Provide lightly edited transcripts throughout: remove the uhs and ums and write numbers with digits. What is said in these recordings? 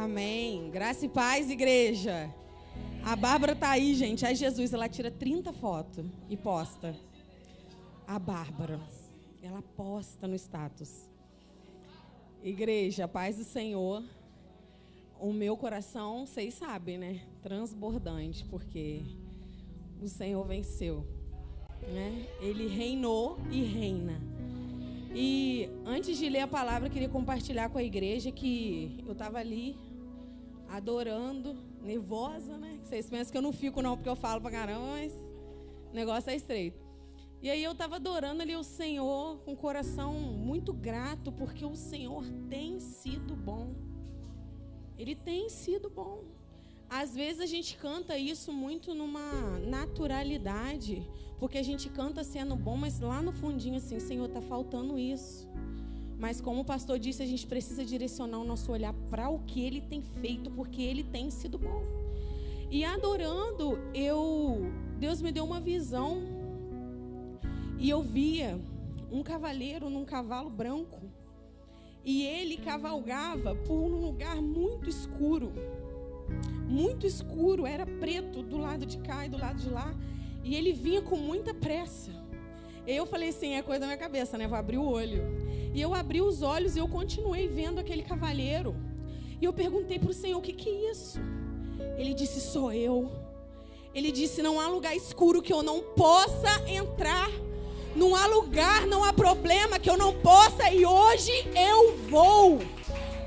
Amém. Graça e paz, igreja. A Bárbara tá aí, gente. Ai, Jesus, ela tira 30 fotos e posta. A Bárbara, ela posta no status. Igreja, paz do Senhor. O meu coração, vocês sabem, né? Transbordante, porque o Senhor venceu, né? Ele reinou e reina. E antes de ler a palavra, eu queria compartilhar com a igreja que eu estava ali adorando, nervosa, né? Vocês pensam que eu não fico não, porque eu falo pra caramba, mas o negócio é estreito. E aí eu estava adorando ali o Senhor com o coração muito grato, porque o Senhor tem sido bom. Ele tem sido bom. Às vezes a gente canta isso muito numa naturalidade, porque a gente canta sendo bom, mas lá no fundinho assim, Senhor, está faltando isso. Mas como o pastor disse, a gente precisa direcionar o nosso olhar para o que Ele tem feito, porque Ele tem sido bom. E adorando, Deus me deu uma visão, e eu via um cavaleiro num cavalo branco, e ele cavalgava por um lugar muito escuro. Muito escuro, era preto do lado de cá e do lado de lá. E ele vinha com muita pressa. Eu falei assim, é coisa da minha cabeça, né? Vou abrir o olho. E eu abri os olhos e eu continuei vendo aquele cavaleiro. E eu perguntei para o Senhor, o que é isso? Ele disse, sou eu. Ele disse, não há lugar escuro que eu não possa entrar. Não há lugar, não há problema que eu não possa. E hoje eu vou.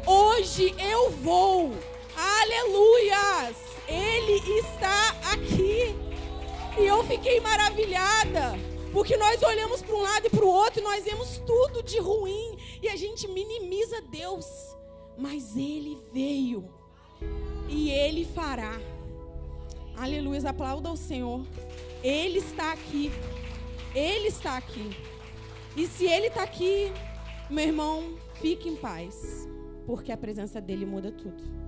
Hoje eu vou. Aleluias! Ele está aqui. E eu fiquei maravilhada, porque nós olhamos para um lado e para o outro e nós vemos tudo de ruim e a gente minimiza Deus. Mas Ele veio e Ele fará. Aleluias, aplauda ao Senhor. Ele está aqui. Ele está aqui. E se Ele está aqui, meu irmão, fique em paz, porque a presença dEle muda tudo.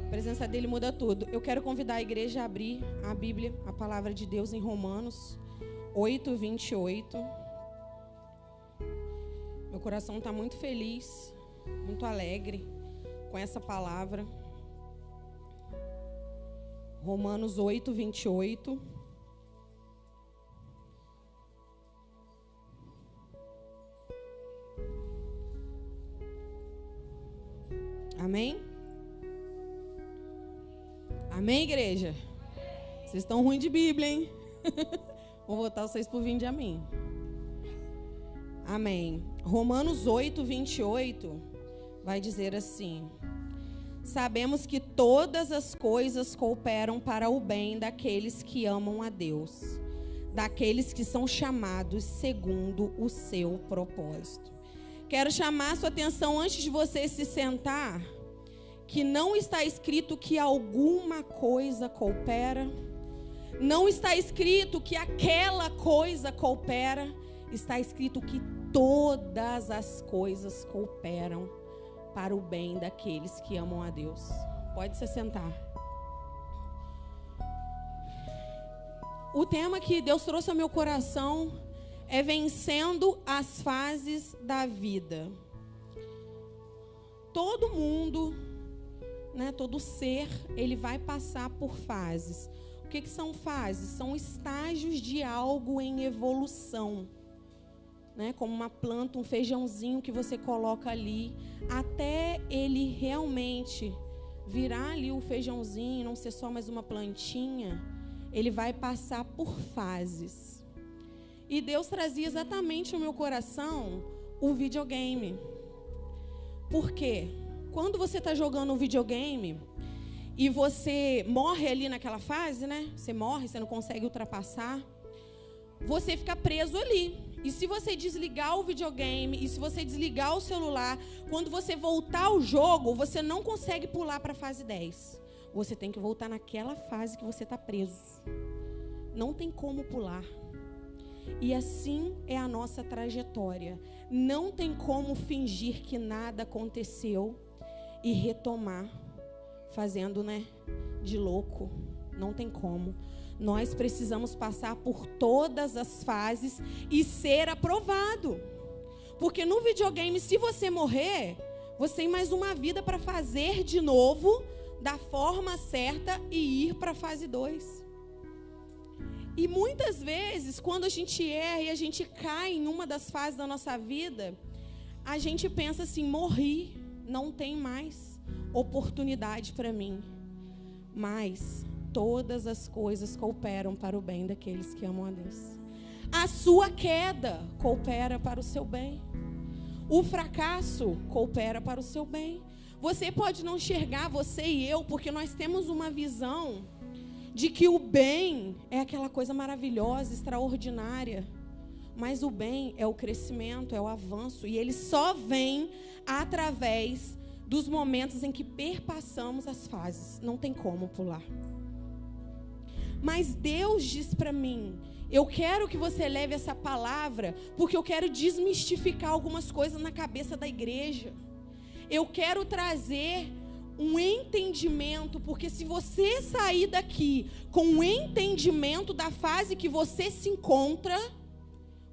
A presença dEle muda tudo. Eu quero convidar a igreja a abrir a Bíblia, a palavra de Deus em Romanos 8, 28. Meu coração está muito feliz, muito alegre com essa palavra. Romanos 8, 28. Amém? Amém, igreja? Vocês estão ruins de Bíblia, hein? Vou botar vocês por vir de amém. Amém. Romanos 8, 28 vai dizer assim: sabemos que todas as coisas cooperam para o bem daqueles que amam a Deus, daqueles que são chamados segundo o seu propósito. Quero chamar a sua atenção antes de você se sentar, que não está escrito que alguma coisa coopera, não está escrito que aquela coisa coopera, está escrito que todas as coisas cooperam para o bem daqueles que amam a Deus. Pode se sentar. O tema que Deus trouxe ao meu coração é vencendo as fases da vida. Todo mundo, né, todo ser, ele vai passar por fases. O que são fases? São estágios de algo em evolução, né? Como uma planta, um feijãozinho que você coloca ali, até ele realmente virar ali o feijãozinho, não ser só mais uma plantinha, ele vai passar por fases. E Deus trazia exatamente no meu coração o videogame. Por quê? Quando você está jogando um videogame e você morre ali naquela fase, né? Você morre, você não consegue ultrapassar. Você fica preso ali. E se você desligar o videogame, e se você desligar o celular, quando você voltar ao jogo, você não consegue pular para a fase 10. Você tem que voltar naquela fase que você está preso. Não tem como pular. E assim é a nossa trajetória. Não tem como fingir que nada aconteceu e retomar, fazendo, né, de louco. Não tem como. Nós precisamos passar por todas as fases e ser aprovado. Porque no videogame, se você morrer, Você tem mais uma vida para fazer de novo, da forma certa e ir para a fase 2. E muitas vezes, quando a gente erra e a gente cai em uma das fases da nossa vida, a gente pensa assim, morri, não tem mais oportunidade para mim. Mas todas as coisas cooperam para o bem daqueles que amam a Deus. A sua queda coopera para o seu bem. O fracasso coopera para o seu bem. Você pode não enxergar, você e eu, porque nós temos uma visão de que o bem é aquela coisa maravilhosa, extraordinária. Mas o bem é o crescimento, é o avanço. E ele só vem através dos momentos em que perpassamos as fases. Não tem como pular. Mas Deus diz para mim, eu quero que você leve essa palavra, porque eu quero desmistificar algumas coisas na cabeça da igreja. Eu quero trazer um entendimento, porque se você sair daqui com um entendimento da fase que você se encontra,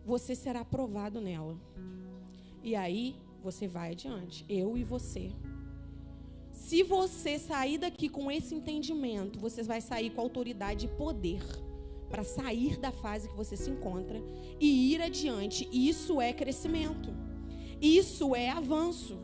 você será aprovado nela. E aí, você vai adiante, eu e você. Se você sair daqui com esse entendimento, você vai sair com autoridade e poder para sair da fase que você se encontra e ir adiante. Isso é crescimento. Isso é avanço.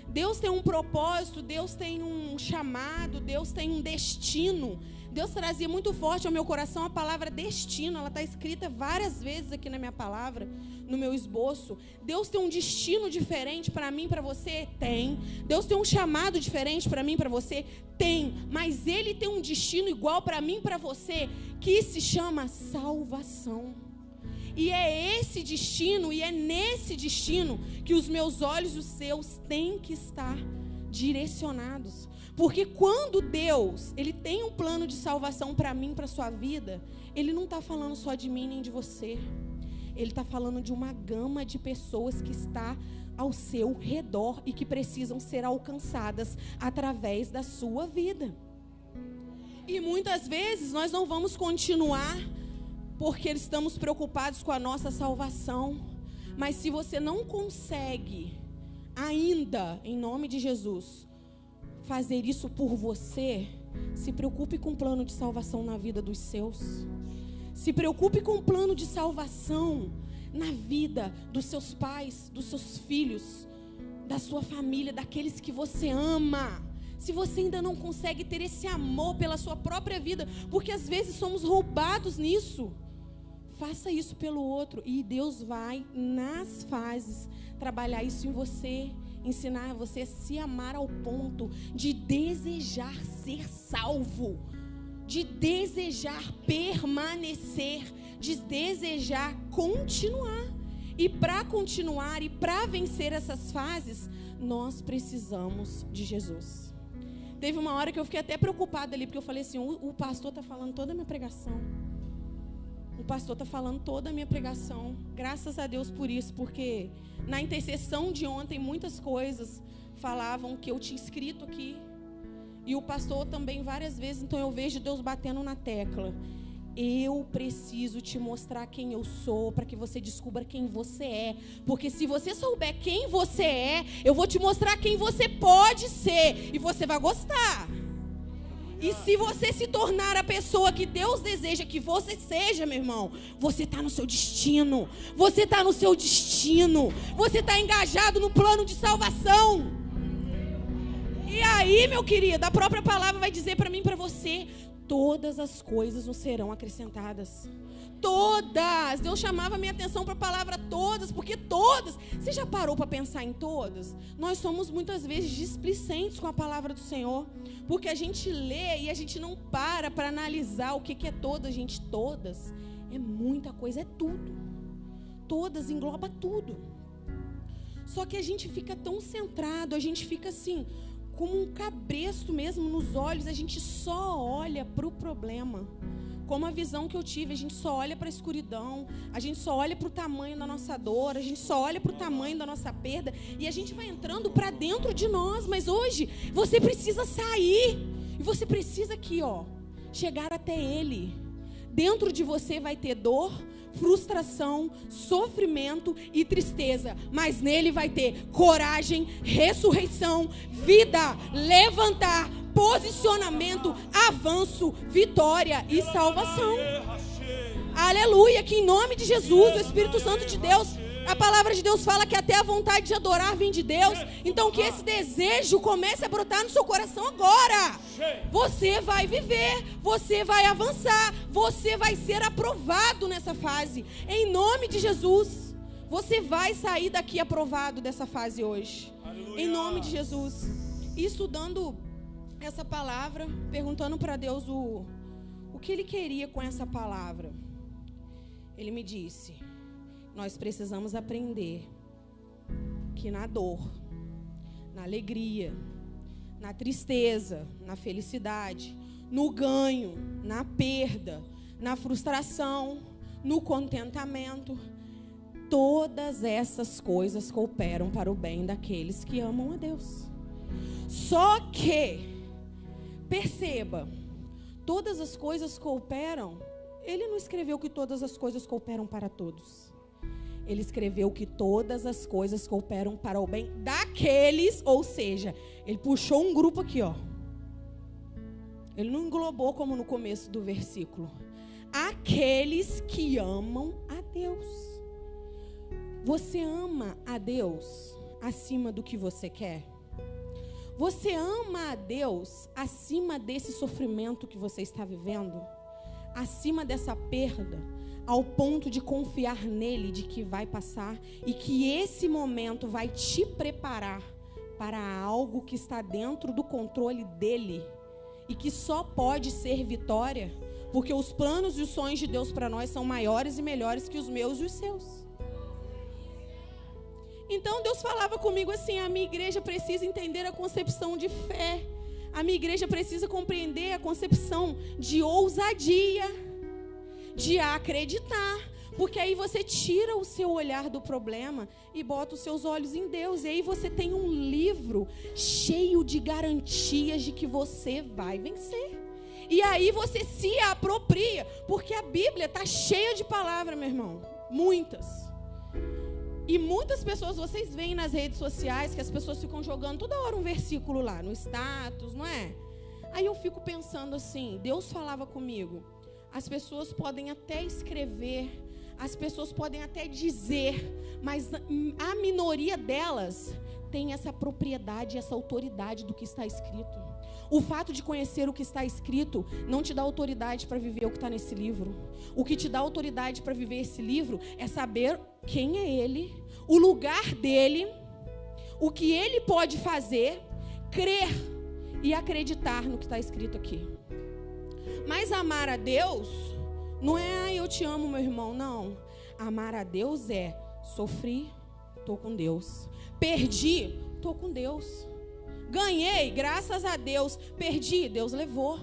Deus tem um propósito, Deus tem um chamado, Deus tem um destino. Deus trazia muito forte ao meu coração a palavra destino. Ela está escrita várias vezes aqui na minha palavra, no meu esboço. Deus tem um destino diferente para mim, para você? Tem. Deus tem um chamado diferente para mim, para você? Tem. Mas Ele tem um destino igual para mim, para você, que se chama salvação. E é esse destino, e é nesse destino que os meus olhos e os seus têm que estar direcionados. Porque quando Deus, Ele tem um plano de salvação para mim, para a sua vida, Ele não está falando só de mim nem de você. Ele está falando de uma gama de pessoas que está ao seu redor e que precisam ser alcançadas através da sua vida. E muitas vezes nós não vamos continuar porque estamos preocupados com a nossa salvação. Mas se você não consegue ainda, em nome de Jesus, fazer isso por você, se preocupe com o plano de salvação na vida dos seus. Se preocupe com o plano de salvação na vida dos seus pais, dos seus filhos, da sua família, daqueles que você ama. Se você ainda não consegue ter esse amor pela sua própria vida, porque às vezes somos roubados nisso, faça isso pelo outro e Deus vai, nas fases, trabalhar isso em você, ensinar você a se amar ao ponto de desejar ser salvo, de desejar permanecer, de desejar continuar. E para continuar e para vencer essas fases, nós precisamos de Jesus. Teve uma hora que eu fiquei até preocupada ali, porque eu falei assim, o pastor está falando toda a minha pregação. O pastor está falando toda a minha pregação. Graças a Deus por isso, porque na intercessão de ontem muitas coisas falavam que eu tinha escrito aqui. E o pastor também várias vezes, então eu vejo Deus batendo na tecla. Eu preciso te mostrar quem eu sou, para que você descubra quem você é. Porque se você souber quem você é, eu vou te mostrar quem você pode ser. E você vai gostar. E se você se tornar a pessoa que Deus deseja que você seja, meu irmão, você está no seu destino. Você está no seu destino. Você está engajado no plano de salvação. E aí, meu querido, a própria palavra vai dizer para mim e para você, todas as coisas nos serão acrescentadas. Todas. Deus chamava a minha atenção para a palavra todas, porque todas. Você já parou para pensar em todas? Nós somos muitas vezes displicentes com a palavra do Senhor, porque a gente lê e a gente não para analisar o que é todas, gente. Todas é muita coisa, é tudo. Todas engloba tudo. Só que a gente fica tão centrado, a gente fica assim, como um cabresto mesmo nos olhos, a gente só olha para o problema. Como a visão que eu tive, a gente só olha para a escuridão, a gente só olha para o tamanho da nossa dor, a gente só olha para o tamanho da nossa perda, e a gente vai entrando para dentro de nós. Mas hoje, você precisa sair, e você precisa aqui, chegar até Ele. Dentro de você vai ter dor, frustração, sofrimento e tristeza. Mas nele vai ter coragem, ressurreição, vida, levantar, posicionamento, avanço, vitória e salvação. Aleluia, que em nome de Jesus, o Espírito Santo de Deus, a palavra de Deus fala que até a vontade de adorar vem de Deus. Então que esse desejo comece a brotar no seu coração agora. Você vai viver, você vai avançar, você vai ser aprovado nessa fase. Em nome de Jesus, você vai sair daqui aprovado dessa fase hoje. Aleluia. Em nome de Jesus. E estudando essa palavra, perguntando para Deus o que Ele queria com essa palavra. Ele me disse: nós precisamos aprender que na dor, na alegria, na tristeza, na felicidade, no ganho, na perda, na frustração, no contentamento, todas essas coisas cooperam para o bem daqueles que amam a Deus. Só que, perceba, todas as coisas cooperam. Ele não escreveu que todas as coisas cooperam para todos. Ele escreveu que todas as coisas cooperam para o bem daqueles, ou seja, ele puxou um grupo aqui, ó. Ele não englobou como no começo do versículo. Aqueles que amam a Deus. Você ama a Deus acima do que você quer? Você ama a Deus acima desse sofrimento que você está vivendo? Acima dessa perda, ao ponto de confiar nele, de que vai passar e que esse momento vai te preparar para algo que está dentro do controle dele e que só pode ser vitória, porque os planos e os sonhos de Deus para nós são maiores e melhores que os meus e os seus. Então Deus falava comigo assim: a minha igreja precisa entender a concepção de fé. A minha igreja precisa compreender a concepção de ousadia, de acreditar. Porque aí você tira o seu olhar do problema e bota os seus olhos em Deus. E aí você tem um livro cheio de garantias de que você vai vencer. E aí você se apropria. Porque a Bíblia está cheia de palavras, meu irmão. Muitas. E muitas pessoas, vocês veem nas redes sociais que as pessoas ficam jogando toda hora um versículo lá, no status, não é? Aí eu fico pensando assim, Deus falava comigo, as pessoas podem até escrever, as pessoas podem até dizer, mas a minoria delas tem essa propriedade, essa autoridade do que está escrito. O fato de conhecer o que está escrito não te dá autoridade para viver o que está nesse livro. O que te dá autoridade para viver esse livro é saber quem é ele, o lugar dele, o que ele pode fazer, crer e acreditar no que está escrito aqui. Mas amar a Deus não é eu te amo, meu irmão, não. Amar a Deus é sofri, estou com Deus. Perdi, estou com Deus. Ganhei, graças a Deus. Perdi, Deus levou.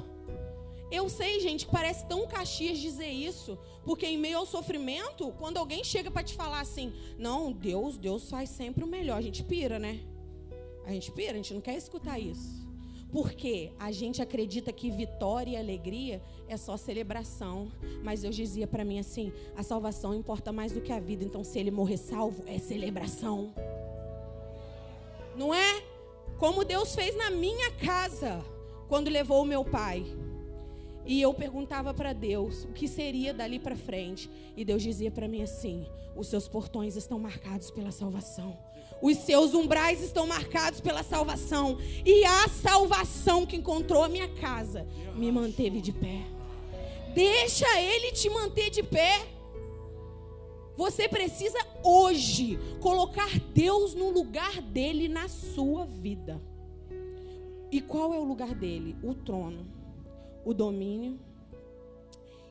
Eu sei, gente, que parece tão Caxias dizer isso, porque em meio ao sofrimento, quando alguém chega para te falar assim, não, Deus faz sempre o melhor, a gente pira, né? A gente não quer escutar isso. Porque a gente acredita que vitória e alegria é só celebração. Mas Deus dizia para mim assim, a salvação importa mais do que a vida, então se ele morrer salvo, é celebração. Não é? Como Deus fez na minha casa, quando levou o meu pai. E eu perguntava para Deus o que seria dali para frente. E Deus dizia para mim assim, os seus portões estão marcados pela salvação. Os seus umbrais estão marcados pela salvação. E a salvação que encontrou a minha casa me manteve de pé. Deixa ele te manter de pé. Você precisa hoje colocar Deus no lugar dele na sua vida. E qual é o lugar dele? O trono, o domínio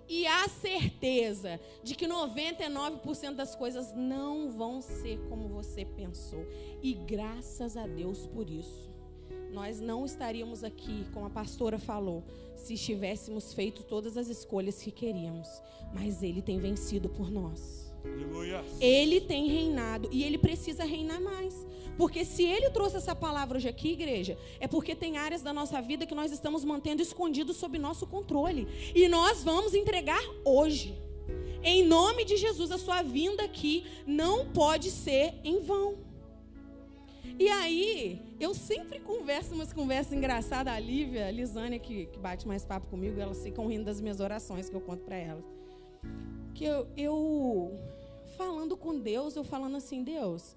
e a certeza de que 99% das coisas não vão ser como você pensou. E graças a Deus por isso. Nós não estaríamos aqui, como a pastora falou, se estivéssemos feito todas as escolhas que queríamos. Mas ele tem vencido por nós. Aleluia. Ele tem reinado e ele precisa reinar mais. Porque se ele trouxe essa palavra hoje aqui, igreja, é porque tem áreas da nossa vida que nós estamos mantendo escondidos sob nosso controle. E nós vamos entregar hoje. Em nome de Jesus, a sua vinda aqui não pode ser em vão. E aí, eu sempre converso umas conversas engraçadas. A Lívia, a Lisânia, que bate mais papo comigo, elas ficam rindo das minhas orações que eu conto para elas. Que eu falando com Deus, eu falando assim, Deus,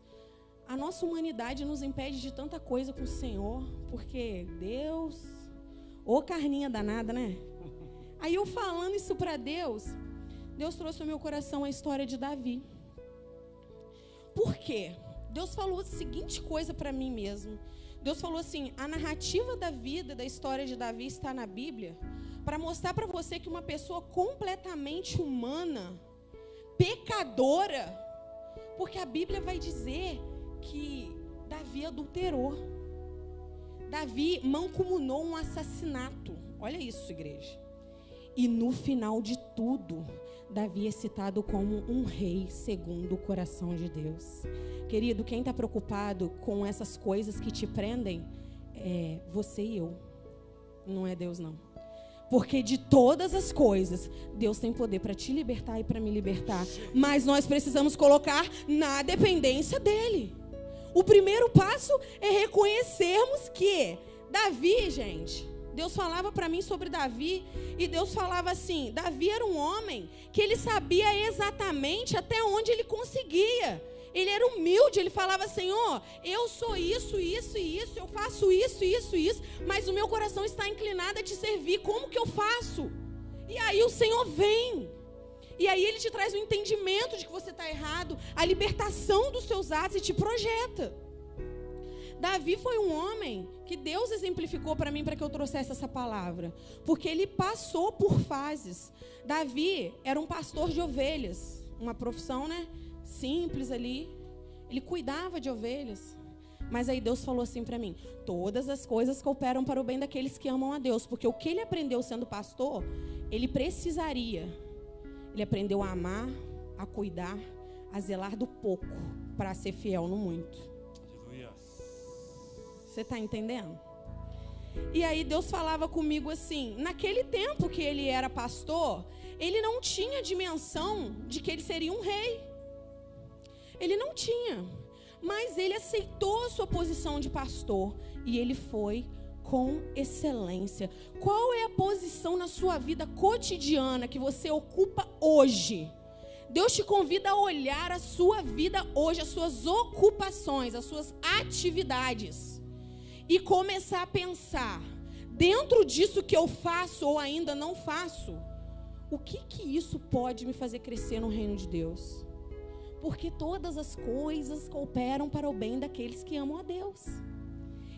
a nossa humanidade nos impede de tanta coisa com o Senhor, porque Deus, ô carninha danada, né? Aí eu falando isso para Deus, Deus trouxe ao meu coração a história de Davi. Por quê? Deus falou a seguinte coisa para mim mesmo. Deus falou assim, a narrativa da vida, da história de Davi está na Bíblia, para mostrar para você que uma pessoa completamente humana, pecadora, porque a Bíblia vai dizer que Davi adulterou. Davi mancomunou um assassinato. Olha isso, igreja. E no final de tudo, Davi é citado como um rei segundo o coração de Deus. Querido, quem está preocupado com essas coisas que te prendem é você e eu. Não é Deus, não. Porque de todas as coisas, Deus tem poder para te libertar e para me libertar. Mas nós precisamos colocar na dependência dEle. O primeiro passo é reconhecermos que Davi, gente, Deus falava para mim sobre Davi, e Deus falava assim, Davi era um homem que ele sabia exatamente até onde ele conseguia. Ele era humilde, ele falava, Senhor, eu sou isso, isso e isso, eu faço isso, isso e isso, mas o meu coração está inclinado a te servir, como que eu faço? E aí o Senhor vem, e aí Ele te traz o entendimento de que você está errado, a libertação dos seus atos e te projeta. Davi foi um homem que Deus exemplificou para mim para que eu trouxesse essa palavra, porque ele passou por fases. Davi era um pastor de ovelhas, uma profissão, né? Simples ali, ele cuidava de ovelhas, mas aí Deus falou assim para mim, todas as coisas cooperam para o bem daqueles que amam a Deus, porque o que ele aprendeu sendo pastor, ele aprendeu a amar, a cuidar, a zelar do pouco, para ser fiel no muito. Aleluia. Você está entendendo? E aí Deus falava comigo assim, naquele tempo que ele era pastor, ele não tinha dimensão de que ele seria um rei. Ele não tinha, mas ele aceitou a sua posição de pastor e ele foi com excelência. Qual é a posição na sua vida cotidiana que você ocupa hoje? Deus te convida a olhar a sua vida hoje, as suas ocupações, as suas atividades e começar a pensar, dentro disso que eu faço ou ainda não faço, o que isso pode me fazer crescer no reino de Deus? Porque todas as coisas cooperam para o bem daqueles que amam a Deus.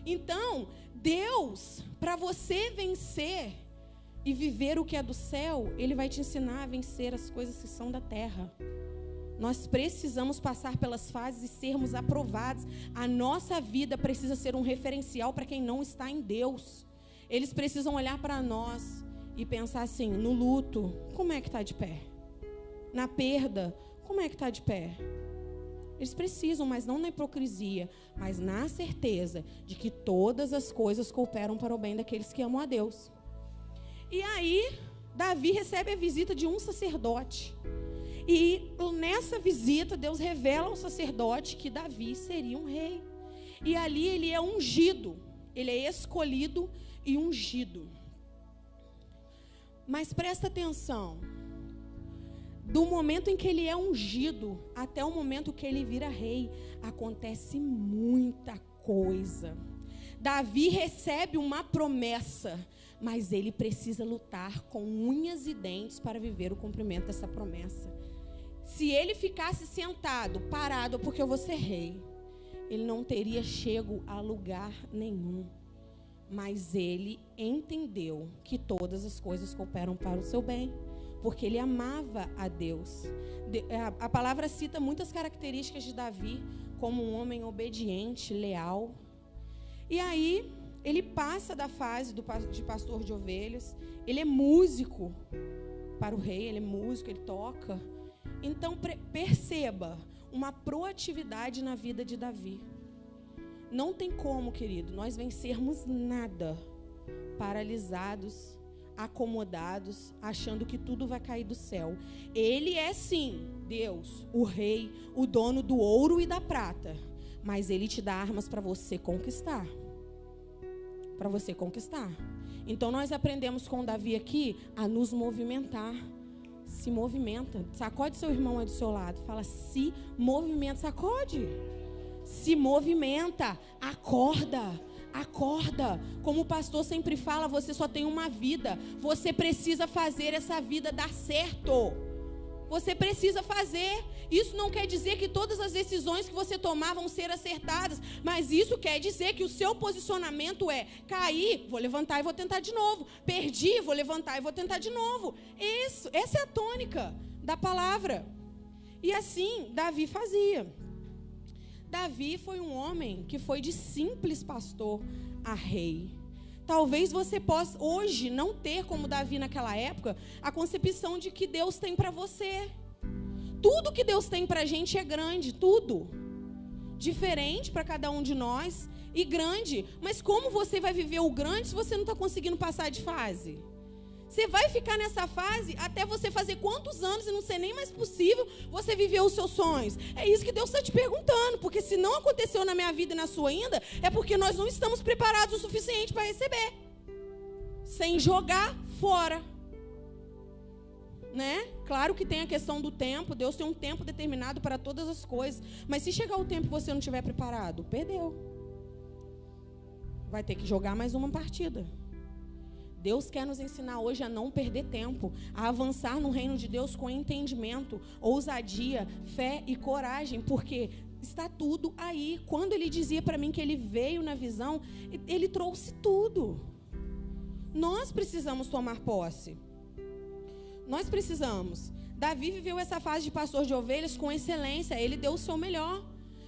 Então, Deus, para você vencer e viver o que é do céu, Ele vai te ensinar a vencer as coisas que são da terra. Nós precisamos passar pelas fases e sermos aprovados. A nossa vida precisa ser um referencial para quem não está em Deus. Eles precisam olhar para nós e pensar assim, no luto, como é que está de pé? Na perda, como é que está de pé? Eles precisam, mas não na hipocrisia, mas na certeza de que todas as coisas cooperam para o bem daqueles que amam a Deus. E aí, Davi recebe a visita de um sacerdote. E nessa visita, Deus revela ao sacerdote que Davi seria um rei. E ali ele é ungido, ele é escolhido e ungido. Mas presta atenção. Do momento em que ele é ungido até o momento que ele vira rei, acontece muita coisa. Davi recebe uma promessa, mas ele precisa lutar com unhas e dentes para viver o cumprimento dessa promessa. Se ele ficasse sentado, parado, porque eu vou ser rei, ele não teria chego a lugar nenhum. Mas ele entendeu que todas as coisas cooperam para o seu bem, porque ele amava a Deus. A palavra cita muitas características de Davi, como um homem obediente, leal. E aí, ele passa da fase de pastor de ovelhas, ele é músico para o rei, ele é músico, ele toca. Então, perceba uma proatividade na vida de Davi. Não tem como, querido, nós vencermos nada paralisados, acomodados, achando que tudo vai cair do céu. Ele é sim Deus, o rei, o dono do ouro e da prata, mas ele te dá armas para você conquistar. Para você conquistar. Então nós aprendemos com Davi aqui a nos movimentar. Se movimenta. Sacode seu irmão aí do seu lado. Fala, se movimenta. Sacode. Se movimenta. Acorda. Acorda. Como o pastor sempre fala, você só tem uma vida. Você precisa fazer essa vida dar certo. Você precisa fazer. Isso não quer dizer que todas as decisões que você tomar vão ser acertadas, mas isso quer dizer que o seu posicionamento é: caí, vou levantar e vou tentar de novo. Perdi, vou levantar e vou tentar de novo. Essa é a tônica da palavra. E assim Davi fazia. Davi foi um homem que foi de simples pastor a rei. Talvez você possa hoje não ter, como Davi naquela época, a concepção de que Deus tem para você. Tudo que Deus tem para a gente é grande, tudo. Diferente para cada um de nós e grande. Mas como você vai viver o grande se você não está conseguindo passar de fase? Você vai ficar nessa fase até você fazer quantos anos e não ser nem mais possível você viver os seus sonhos? É isso que Deus está te perguntando, porque se não aconteceu na minha vida e na sua ainda, é porque nós não estamos preparados o suficiente para receber. Sem jogar fora. Né? Claro que tem a questão do tempo, Deus tem um tempo determinado para todas as coisas, mas se chegar o tempo e você não estiver preparado, perdeu. Vai ter que jogar mais uma partida. Deus quer nos ensinar hoje a não perder tempo, a avançar no reino de Deus com entendimento, ousadia, fé e coragem, porque está tudo aí. Quando ele dizia para mim que ele veio na visão, ele trouxe tudo. Nós precisamos tomar posse. Nós precisamos. Davi viveu essa fase de pastor de ovelhas com excelência, ele deu o seu melhor.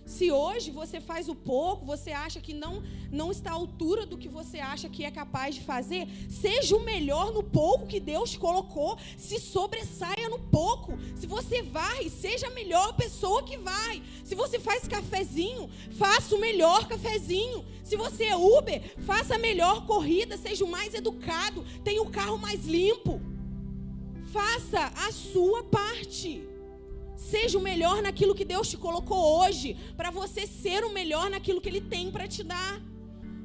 Se hoje você faz o pouco, você acha que não está à altura do que você acha que é capaz de fazer, seja o melhor no pouco que Deus te colocou, se sobressaia no pouco. Se você vai, seja a melhor pessoa que vai. Se você faz cafezinho, faça o melhor cafezinho. Se você é Uber, faça a melhor corrida, seja o mais educado, tenha o carro mais limpo. Faça a sua parte. Seja o melhor naquilo que Deus te colocou hoje, para você ser o melhor naquilo que Ele tem para te dar.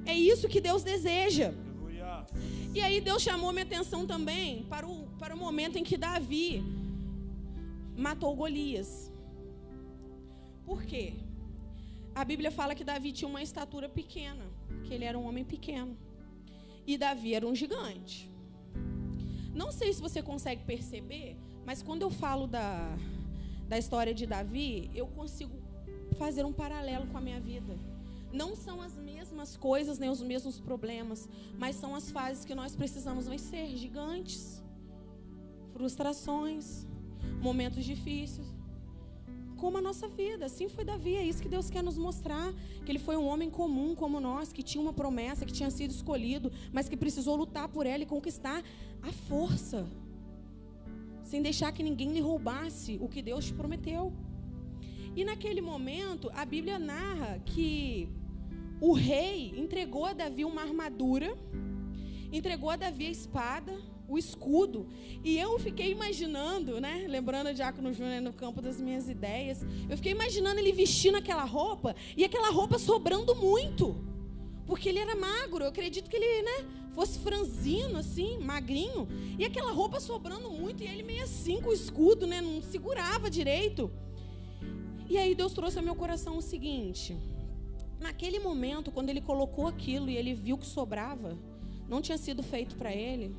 É isso que Deus deseja. E aí Deus chamou minha atenção também para o momento em que Davi matou Golias. Por quê? A Bíblia fala que Davi tinha uma estatura pequena, que ele era um homem pequeno. E Davi era um gigante. Não sei se você consegue perceber, mas quando eu falo da história de Davi, eu consigo fazer um paralelo com a minha vida. Não são as mesmas coisas, nem os mesmos problemas, mas são as fases que nós precisamos vencer, gigantes, frustrações, momentos difíceis, como a nossa vida. Assim foi Davi, é isso que Deus quer nos mostrar, que ele foi um homem comum como nós, que tinha uma promessa, que tinha sido escolhido, mas que precisou lutar por ela e conquistar a força, sem deixar que ninguém lhe roubasse o que Deus te prometeu. E naquele momento, a Bíblia narra que o rei entregou a Davi uma armadura, entregou a Davi a espada, o escudo. E eu fiquei imaginando, né? Lembrando o Diácono Júnior no campo das minhas ideias, eu fiquei imaginando ele vestindo aquela roupa, e aquela roupa sobrando muito, porque ele era magro. Eu acredito que ele, fosse franzino, assim, magrinho, e aquela roupa sobrando muito, e ele meio assim com o escudo, não segurava direito. E aí Deus trouxe ao meu coração o seguinte: naquele momento, quando ele colocou aquilo e ele viu que sobrava, não tinha sido feito para ele,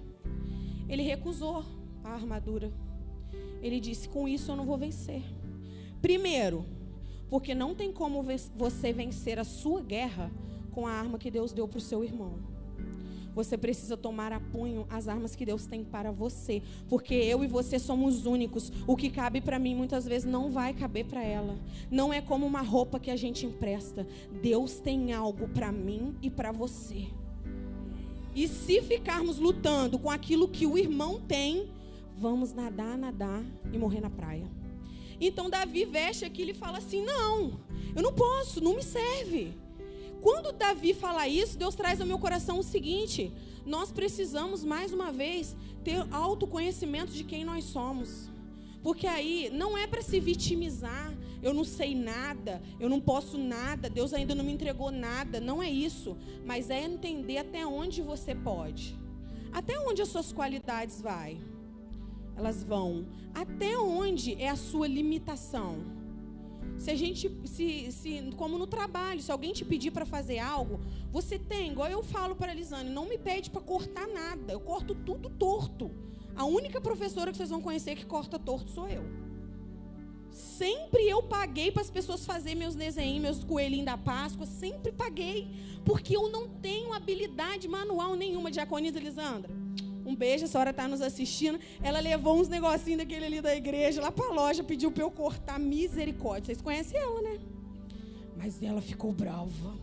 ele recusou a armadura. Ele disse: com isso eu não vou vencer. Primeiro, porque não tem como você vencer a sua guerra com a arma que Deus deu para o seu irmão. Você precisa tomar a punho as armas que Deus tem para você, porque eu e você somos únicos. O que cabe para mim muitas vezes não vai caber para ela. Não é como uma roupa que a gente empresta. Deus tem algo para mim e para você. E se ficarmos lutando com aquilo que o irmão tem, vamos nadar e morrer na praia. Então Davi veste aquilo e fala assim: não, eu não posso, não me serve. quando Davi fala isso, Deus traz ao meu coração o seguinte: nós precisamos, mais uma vez, ter autoconhecimento de quem nós somos. Porque aí não é para se vitimizar, eu não sei nada, eu não posso nada, Deus ainda não me entregou nada, não é isso. Mas é entender até onde você pode, até onde as suas qualidades elas vão, até onde é a sua limitação. Se a gente, como no trabalho, se alguém te pedir para fazer algo, você tem, igual eu falo para a Elisane, não me pede para cortar nada, eu corto tudo torto. A única professora que vocês vão conhecer que corta torto sou eu. Sempre eu paguei para as pessoas fazerem meus desenhos, meus coelhinhos da Páscoa, sempre paguei, porque eu não tenho habilidade manual nenhuma. Diaconisa Elisandra, um beijo, a senhora está nos assistindo. Ela levou uns negocinhos daquele ali da igreja lá para a loja, pediu para eu cortar, misericórdia. Vocês conhecem ela, né? Mas ela ficou brava.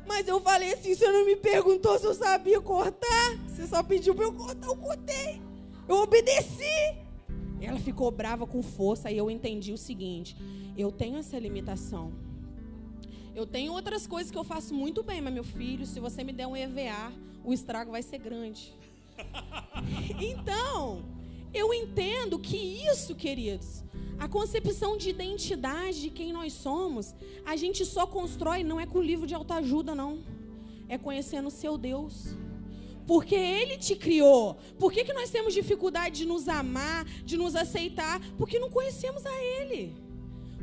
Mas eu falei assim: você não me perguntou se eu sabia cortar? Você só pediu para eu cortar, eu cortei. Eu obedeci. Ela ficou brava com força, aí eu entendi o seguinte: eu tenho essa limitação. Eu tenho outras coisas que eu faço muito bem, mas meu filho, se você me der um EVA, o estrago vai ser grande. Então, eu entendo que isso, queridos, a concepção de identidade de quem nós somos, a gente só constrói, não é com livro de autoajuda, não. É conhecendo o seu Deus. Porque Ele te criou. Por que nós temos dificuldade de nos amar, de nos aceitar? Porque não conhecemos a Ele.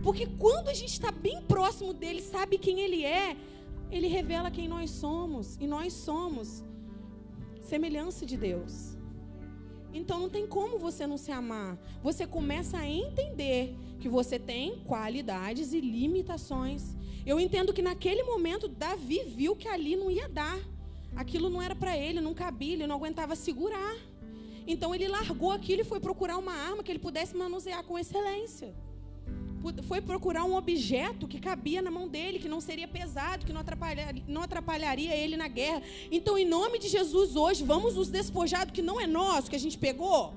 Porque quando a gente está bem próximo dEle, sabe quem Ele é, Ele revela quem nós somos. E nós somos semelhança de Deus. Então não tem como você não se amar. Você começa a entender que você tem qualidades e limitações. Eu entendo que naquele momento Davi viu que ali não ia dar. Aquilo não era para ele, não cabia, ele não aguentava segurar. Então ele largou aquilo e foi procurar uma arma que ele pudesse manusear com excelência. Foi procurar um objeto que cabia na mão dele, que não seria pesado, que não atrapalharia ele na guerra. Então, em nome de Jesus, hoje, vamos nos despojar do que não é nosso, que a gente pegou,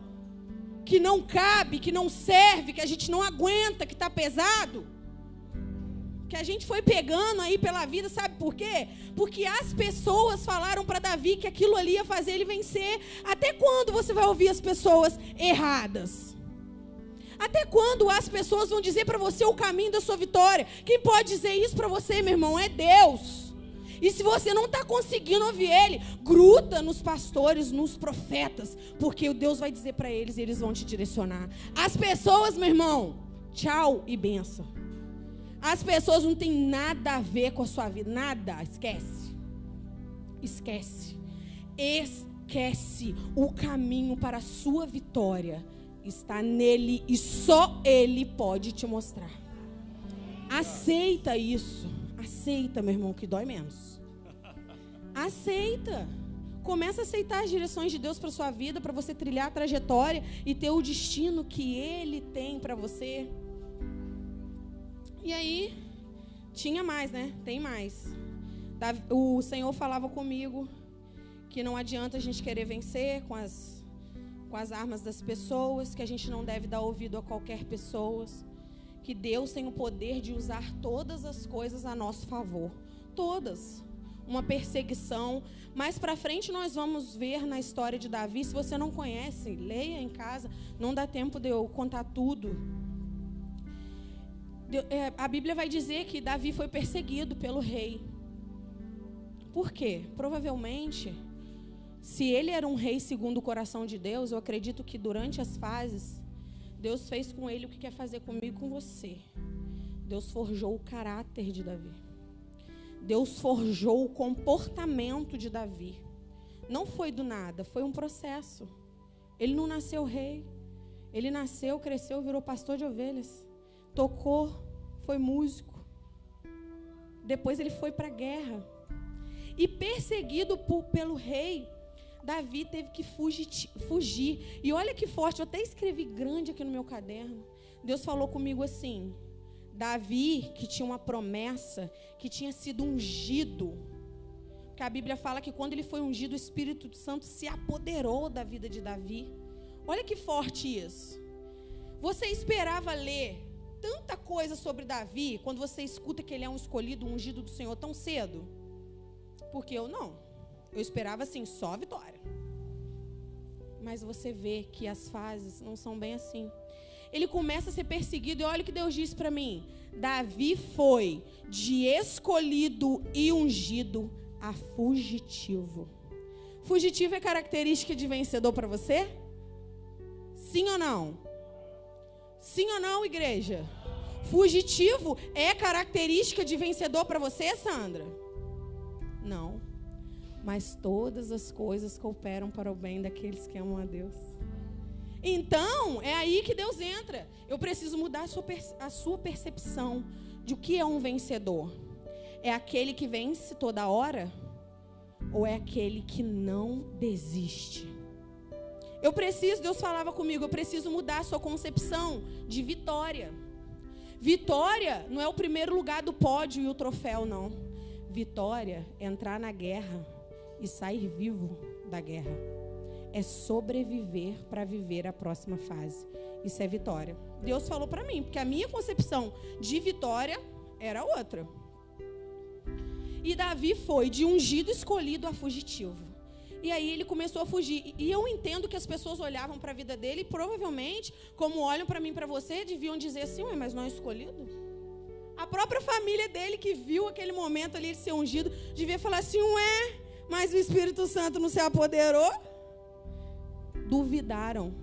que não cabe, que não serve, que a gente não aguenta, que está pesado, que a gente foi pegando aí pela vida. Sabe por quê? Porque as pessoas falaram para Davi que aquilo ali ia fazer ele vencer. Até quando você vai ouvir as pessoas erradas? Até quando as pessoas vão dizer para você o caminho da sua vitória? Quem pode dizer isso para você, meu irmão, é Deus. E se você não está conseguindo ouvir Ele, gruda nos pastores, nos profetas, porque Deus vai dizer para eles e eles vão te direcionar. As pessoas, meu irmão, tchau e benção. As pessoas não têm nada a ver com a sua vida, nada, esquece. Esquece. Esquece. O caminho para a sua vitória está nele e só Ele pode te mostrar. Aceita isso. Aceita, meu irmão, que dói menos. Aceita. Começa a aceitar as direções de Deus para sua vida, para você trilhar a trajetória e ter o destino que Ele tem para você. E aí, tinha mais, né? Tem mais. O Senhor falava comigo que não adianta a gente querer vencer com as armas das pessoas, que a gente não deve dar ouvido a qualquer pessoa, que Deus tem o poder de usar todas as coisas a nosso favor. Todas. Uma perseguição. Mais para frente nós vamos ver na história de Davi. Se você não conhece, leia em casa. Não dá tempo de eu contar tudo. A Bíblia vai dizer que Davi foi perseguido pelo rei. Por quê? Provavelmente, se ele era um rei segundo o coração de Deus, eu acredito que durante as fases, Deus fez com ele o que quer fazer comigo e com você. Deus forjou o caráter de Davi. Deus forjou o comportamento de Davi. Não foi do nada, foi um processo. Ele não nasceu rei. Ele nasceu, cresceu, virou pastor de ovelhas. Tocou, foi músico. Depois ele foi para a guerra. E perseguido pelo rei, Davi teve que fugir. E olha que forte, eu até escrevi grande aqui no meu caderno. Deus falou comigo assim: Davi, que tinha uma promessa, que tinha sido ungido. Porque a Bíblia fala que quando ele foi ungido, o Espírito Santo se apoderou da vida de Davi. Olha que forte isso. Você esperava ler tanta coisa sobre Davi, quando você escuta que ele é um escolhido, um ungido do Senhor tão cedo. Porque eu não. Eu esperava assim, só vitória. Mas você vê que as fases não são bem assim. Ele começa a ser perseguido e olha o que Deus disse para mim. Davi foi de escolhido e ungido a fugitivo. Fugitivo é característica de vencedor para você? Sim ou não? Sim ou não, igreja? Fugitivo é característica de vencedor para você, Sandra? Não. Mas todas as coisas cooperam para o bem daqueles que amam a Deus. Então, é aí que Deus entra. Eu preciso mudar a sua percepção de o que é um vencedor. É aquele que vence toda hora? Ou é aquele que não desiste? Deus falava comigo, eu preciso mudar a sua concepção de vitória. Vitória não é o primeiro lugar do pódio e o troféu, não. Vitória é entrar na guerra e sair vivo da guerra. É sobreviver para viver a próxima fase. Isso é vitória. Deus falou para mim, porque a minha concepção de vitória era outra. E Davi foi de ungido escolhido a fugitivo. E aí ele começou a fugir. E eu entendo que as pessoas olhavam para a vida dele e provavelmente, como olham para mim e para você, deviam dizer assim, ué, mas não é escolhido? A própria família dele que viu aquele momento ali de ser ungido, devia falar assim, ué, mas o Espírito Santo não se apoderou? Duvidaram.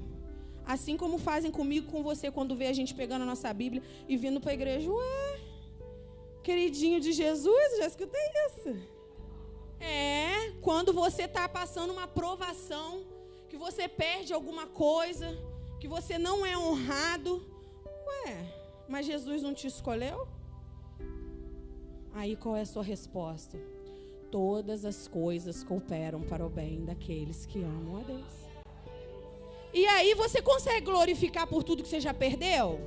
Assim como fazem comigo, com você, quando vê a gente pegando a nossa Bíblia e vindo para a igreja. Ué, queridinho de Jesus, já escutei isso. Quando você está passando uma provação, que você perde alguma coisa, que você não é honrado. Ué, mas Jesus não te escolheu? Aí qual é a sua resposta? Todas as coisas cooperam para o bem daqueles que amam a Deus. E aí você consegue glorificar por tudo que você já perdeu?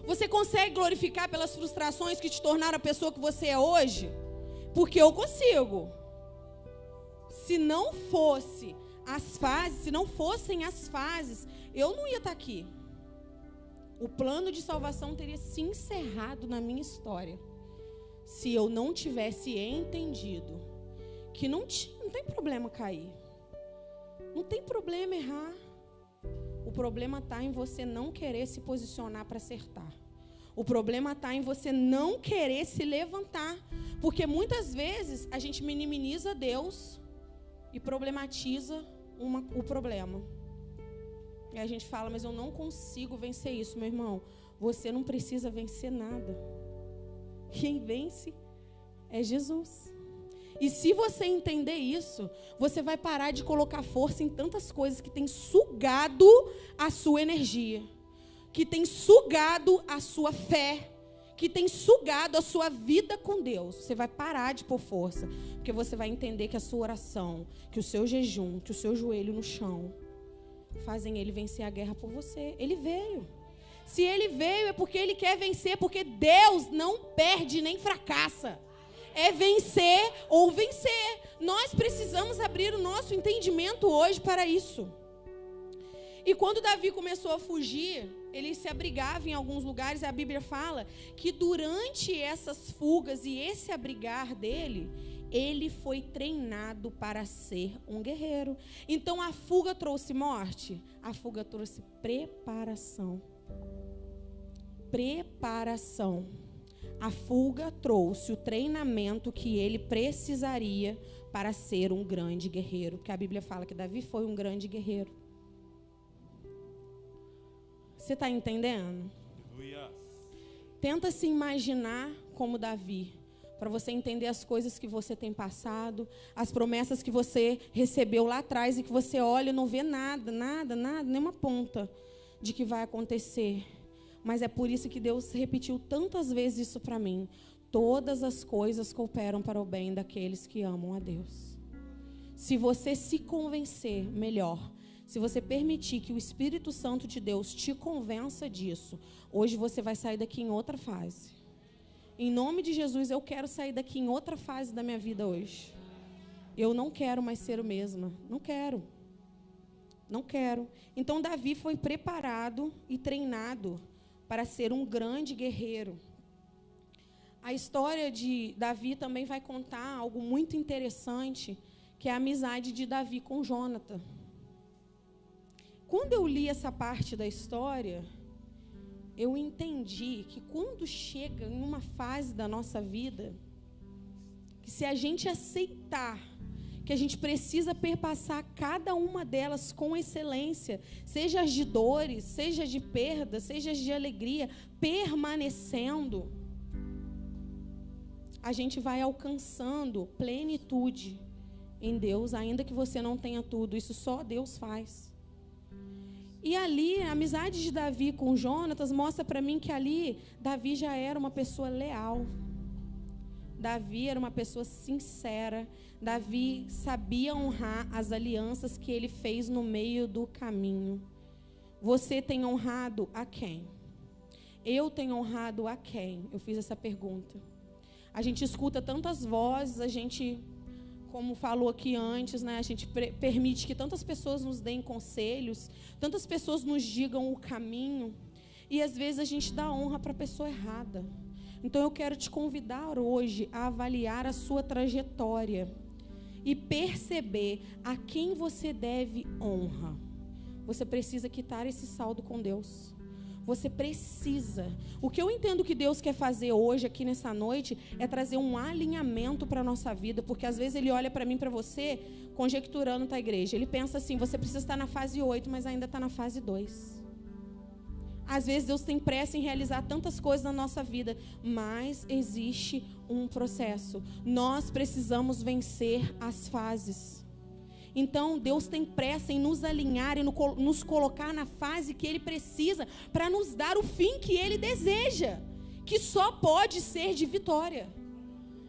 Você consegue glorificar pelas frustrações que te tornaram a pessoa que você é hoje? Porque eu consigo. Se não fossem as fases, eu não ia estar aqui. O plano de salvação teria se encerrado na minha história. Se eu não tivesse entendido que não tem problema cair. Não tem problema errar. O problema está em você não querer se posicionar para acertar. O problema está em você não querer se levantar. Porque muitas vezes a gente minimiza Deus e problematiza o problema. E a gente fala, mas eu não consigo vencer isso, meu irmão. Você não precisa vencer nada. Quem vence é Jesus. E se você entender isso, você vai parar de colocar força em tantas coisas que tem sugado a sua energia, que tem sugado a sua fé, que tem sugado a sua vida com Deus. Você vai parar de pôr força, porque você vai entender que a sua oração, que o seu jejum, que o seu joelho no chão, fazem ele vencer a guerra por você. Ele veio. Se ele veio é porque ele quer vencer, porque Deus não perde nem fracassa. É vencer ou vencer. Nós precisamos abrir o nosso entendimento hoje para isso. E quando Davi começou a fugir, ele se abrigava em alguns lugares. A Bíblia fala que durante essas fugas e esse abrigar dele, ele foi treinado para ser um guerreiro. Então a fuga trouxe morte, a fuga trouxe preparação. Preparação. A fuga trouxe o treinamento que ele precisaria para ser um grande guerreiro. Porque a Bíblia fala que Davi foi um grande guerreiro. Você está entendendo? Tenta se imaginar como Davi, para você entender as coisas que você tem passado, as promessas que você recebeu lá atrás e que você olha e não vê nada, nenhuma ponta de que vai acontecer. Mas é por isso que Deus repetiu tantas vezes isso para mim. Todas as coisas cooperam para o bem daqueles que amam a Deus. Se você se convencer melhor, se você permitir que o Espírito Santo de Deus te convença disso, hoje você vai sair daqui em outra fase. Em nome de Jesus, eu quero sair daqui em outra fase da minha vida hoje. Eu não quero mais ser o mesmo. Não quero. Não quero. Então, Davi foi preparado e treinado para ser um grande guerreiro. A história de Davi também vai contar algo muito interessante, que é a amizade de Davi com Jônatan. Quando eu li essa parte da história, eu entendi que quando chega em uma fase da nossa vida, que se a gente aceitar que a gente precisa perpassar cada uma delas com excelência, seja as de dores, seja de perda, seja as de alegria, permanecendo, a gente vai alcançando plenitude em Deus, ainda que você não tenha tudo. Isso só Deus faz. E ali, a amizade de Davi com Jonatas mostra para mim que ali, Davi já era uma pessoa leal. Davi era uma pessoa sincera. Davi sabia honrar as alianças que ele fez no meio do caminho. Você tem honrado a quem? Eu tenho honrado a quem? Eu fiz essa pergunta. A gente escuta tantas vozes, a gente, como falou aqui antes, né, a gente permite que tantas pessoas nos deem conselhos, tantas pessoas nos digam o caminho, e às vezes a gente dá honra para a pessoa errada. Então eu quero te convidar hoje a avaliar a sua trajetória e perceber a quem você deve honra. Você precisa quitar esse saldo com Deus. Você precisa. O que eu entendo que Deus quer fazer hoje, aqui nessa noite, é trazer um alinhamento para a nossa vida, porque às vezes Ele olha para mim, para você, conjecturando a igreja. Ele pensa assim, você precisa estar na fase 8, mas ainda está na fase 2. Às vezes Deus tem pressa em realizar tantas coisas na nossa vida, mas existe um processo. Nós precisamos vencer as fases. Então, Deus tem pressa em nos alinhar e nos colocar na fase que Ele precisa para nos dar o fim que Ele deseja, que só pode ser de vitória.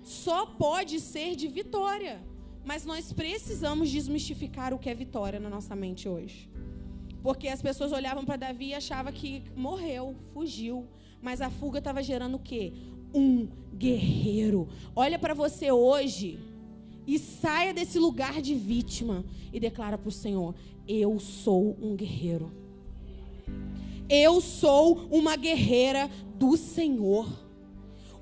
Só pode ser de vitória. Mas nós precisamos desmistificar o que é vitória na nossa mente hoje. Porque as pessoas olhavam para Davi e achavam que morreu, fugiu. Mas a fuga estava gerando o quê? Um guerreiro. Olha para você hoje e saia desse lugar de vítima e declara para o Senhor: eu sou um guerreiro. Eu sou uma guerreira do Senhor.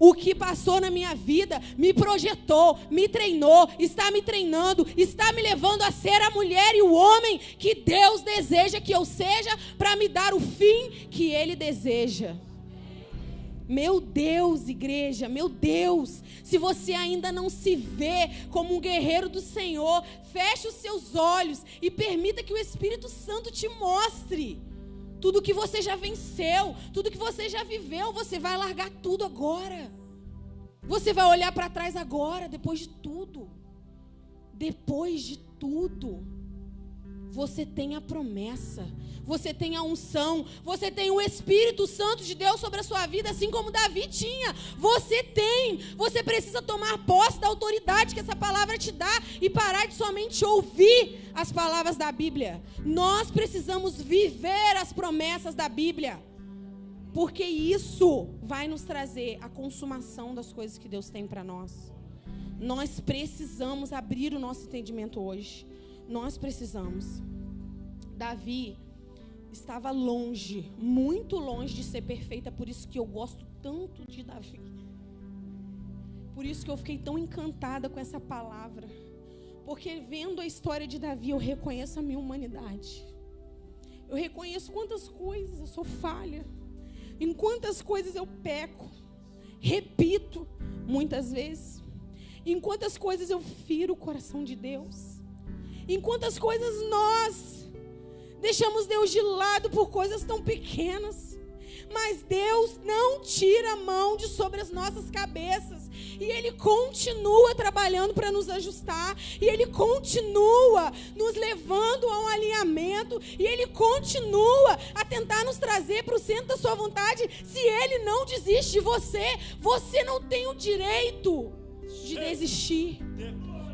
O que passou na minha vida me projetou, me treinou, está me treinando, está me levando a ser a mulher e o homem que Deus deseja que eu seja, para me dar o fim que Ele deseja. Meu Deus, igreja, meu Deus, se você ainda não se vê como um guerreiro do Senhor, feche os seus olhos e permita que o Espírito Santo te mostre tudo que você já venceu, tudo que você já viveu. Você vai largar tudo agora. Você vai olhar para trás agora, depois de tudo. Depois de tudo. Você tem a promessa, você tem a unção, você tem o Espírito Santo de Deus sobre a sua vida, assim como Davi tinha. Você tem, você precisa tomar posse da autoridade que essa palavra te dá e parar de somente ouvir as palavras da Bíblia. Nós precisamos viver as promessas da Bíblia, porque isso vai nos trazer a consumação das coisas que Deus tem para nós. Nós precisamos abrir o nosso entendimento hoje. Nós precisamos. Davi estava longe, muito longe de ser perfeita, por isso que eu gosto tanto de Davi. Por isso que eu fiquei tão encantada com essa palavra. Porque vendo a história de Davi, eu reconheço a minha humanidade. Eu reconheço quantas coisas eu sou falha, em quantas coisas eu peco, repito muitas vezes, em quantas coisas eu firo o coração de Deus. Em quantas coisas nós deixamos Deus de lado por coisas tão pequenas. Mas Deus não tira a mão de sobre as nossas cabeças. E Ele continua trabalhando para nos ajustar. E Ele continua nos levando a um alinhamento. E Ele continua a tentar nos trazer para o centro da sua vontade. Se Ele não desiste de você, você não tem o direito de desistir.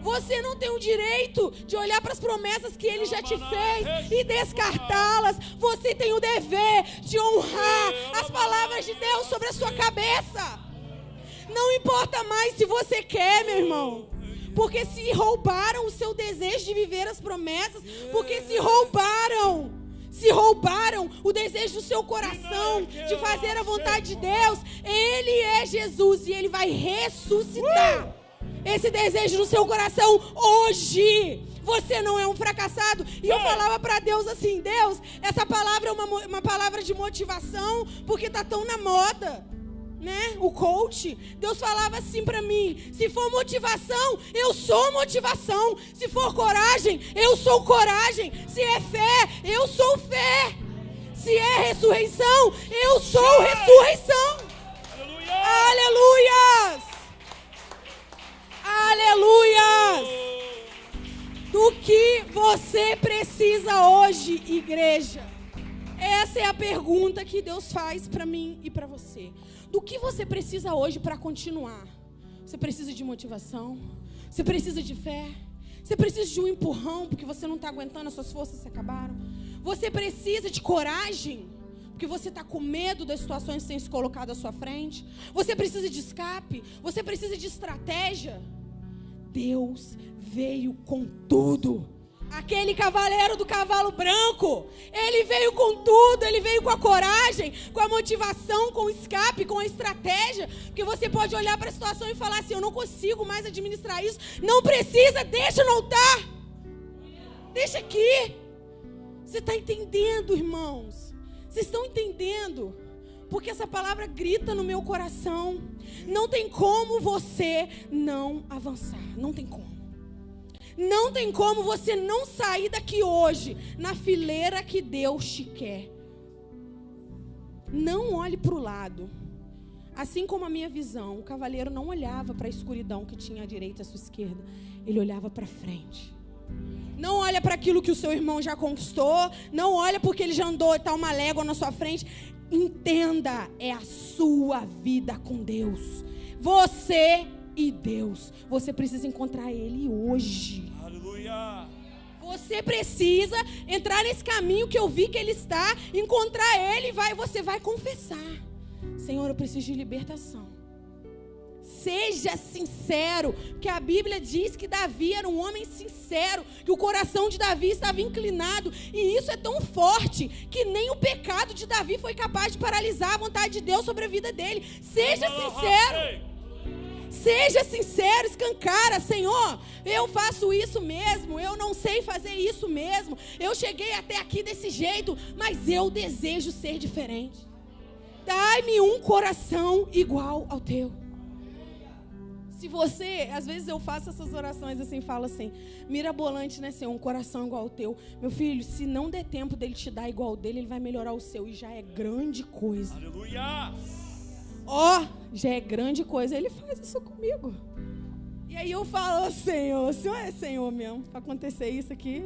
Você não tem o direito de olhar para as promessas que Ele já te fez e descartá-las. Você tem o dever de honrar as palavras de Deus sobre a sua cabeça. Não importa mais se você quer, meu irmão. Porque se roubaram o seu desejo de viver as promessas. Porque se roubaram. se roubaram o desejo do seu coração de fazer a vontade de Deus, Ele é Jesus e Ele vai ressuscitar esse desejo no seu coração hoje. Você não é um fracassado. E eu falava para Deus assim: Deus, essa palavra é uma palavra de motivação, porque está tão na moda, né? O coach. Deus falava assim para mim: se for motivação, eu sou motivação. Se for coragem, eu sou coragem. Se é fé, eu sou fé. Se é ressurreição, eu sou ressurreição. Aleluias! Aleluias! Do que você precisa hoje, igreja? Essa é a pergunta que Deus faz para mim e para você. Do que você precisa hoje para continuar? Você precisa de motivação? Você precisa de fé? Você precisa de um empurrão porque você não está aguentando, as suas forças se acabaram? Você precisa de coragem porque você está com medo das situações que têm se colocado à sua frente? Você precisa de escape? Você precisa de estratégia? Deus veio com tudo. Aquele cavaleiro do cavalo branco, ele veio com tudo. Ele veio com a coragem, com a motivação, com o escape, com a estratégia. Porque você pode olhar para a situação e falar assim: eu não consigo mais administrar isso. Não precisa, deixa no altar. Deixa aqui. Você está entendendo, irmãos? Vocês estão entendendo? Porque essa palavra grita no meu coração. Não tem como você não avançar. Não tem como. Não tem como você não sair daqui hoje na fileira que Deus te quer. Não olhe para o lado. Assim como a minha visão, o cavaleiro não olhava para a escuridão que tinha à direita e à sua esquerda. Ele olhava para frente. Não olha para aquilo que o seu irmão já conquistou. Não olha porque ele já andou e está uma légua na sua frente. Entenda, é a sua vida com Deus. Você e Deus. Você precisa encontrar Ele hoje. Aleluia. Você precisa entrar nesse caminho que eu vi que Ele está, encontrar Ele, você vai confessar: Senhor, eu preciso de libertação. Seja sincero, porque a Bíblia diz que Davi era um homem sincero, que o coração de Davi estava inclinado, e isso é tão forte que nem o pecado de Davi foi capaz de paralisar a vontade de Deus sobre a vida dele. Seja sincero. Seja sincero, escancara: Senhor, eu faço isso mesmo, eu não sei fazer isso mesmo, eu cheguei até aqui desse jeito, mas eu desejo ser diferente. Dai-me um coração igual ao teu. Se você, às vezes eu faço essas orações assim, falo assim, mirabolante, né, Senhor, um coração igual ao teu. Meu filho, se não der tempo dele te dar igual ao dele, ele vai melhorar o seu, e já é grande coisa. Aleluia. Já é grande coisa. Ele faz isso comigo. E aí eu falo: Senhor, o Senhor é Senhor mesmo. Para acontecer isso aqui,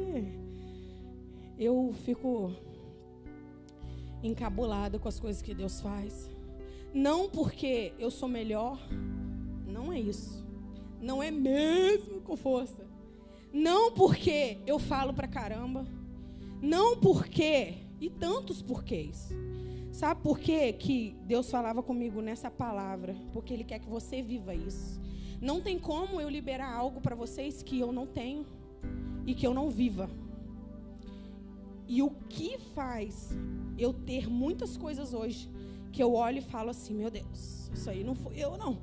eu fico encabulada com as coisas que Deus faz. Não porque eu sou melhor. Não é isso. Não é mesmo com força. Não porque eu falo pra caramba. Não porque, e tantos porquês. Sabe por quê que Deus falava comigo nessa palavra? Porque Ele quer que você viva isso. Não tem como eu liberar algo para vocês que eu não tenho e que eu não viva. E o que faz eu ter muitas coisas hoje que eu olho e falo assim: meu Deus, isso aí não fui eu não.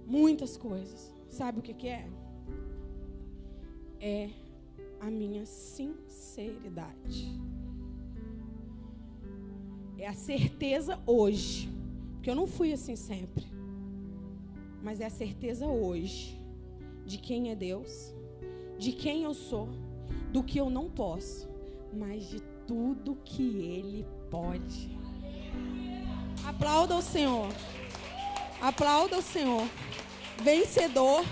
Muitas coisas. Sabe o que é? É a minha sinceridade. É a certeza hoje, porque eu não fui assim sempre, mas é a certeza hoje de quem é Deus, de quem eu sou, do que eu não posso, mas de tudo que Ele pode. Aplauda o Senhor. Aplauda o Senhor. Vencedor,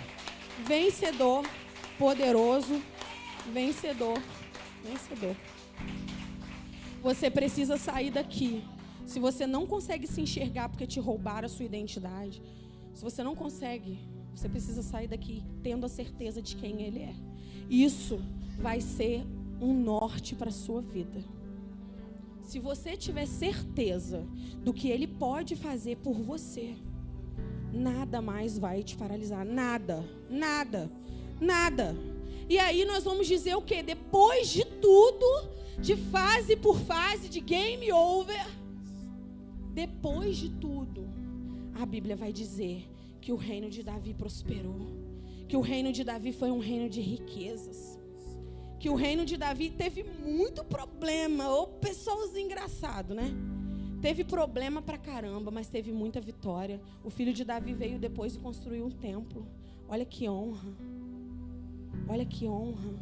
vencedor, poderoso, vencedor, vencedor. Você precisa sair daqui. Se você não consegue se enxergar porque te roubaram a sua identidade, se você não consegue, você precisa sair daqui tendo a certeza de quem Ele é. Isso vai ser um norte para a sua vida. Se você tiver certeza do que Ele pode fazer por você, nada mais vai te paralisar. Nada, nada, nada. E aí nós vamos dizer o quê? Depois de tudo, de fase por fase, de game over, depois de tudo, a Bíblia vai dizer que o reino de Davi prosperou, que o reino de Davi foi um reino de riquezas, que o reino de Davi teve muito problema, ou pessoas engraçado, né? Teve problema pra caramba, mas teve muita vitória. O filho de Davi veio depois e construiu um templo. Olha que honra. Olha que honra.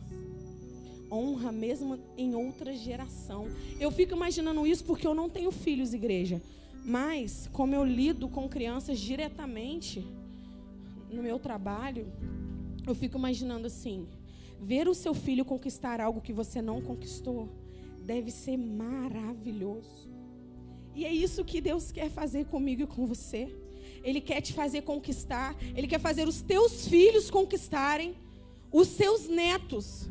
Honra mesmo em outra geração. Eu fico imaginando isso porque eu não tenho filhos, igreja. Mas, como eu lido com crianças diretamente no meu trabalho, eu fico imaginando assim, ver o seu filho conquistar algo que você não conquistou deve ser maravilhoso. E é isso que Deus quer fazer comigo e com você. Ele quer te fazer conquistar. Ele quer fazer os teus filhos conquistarem, os seus netos.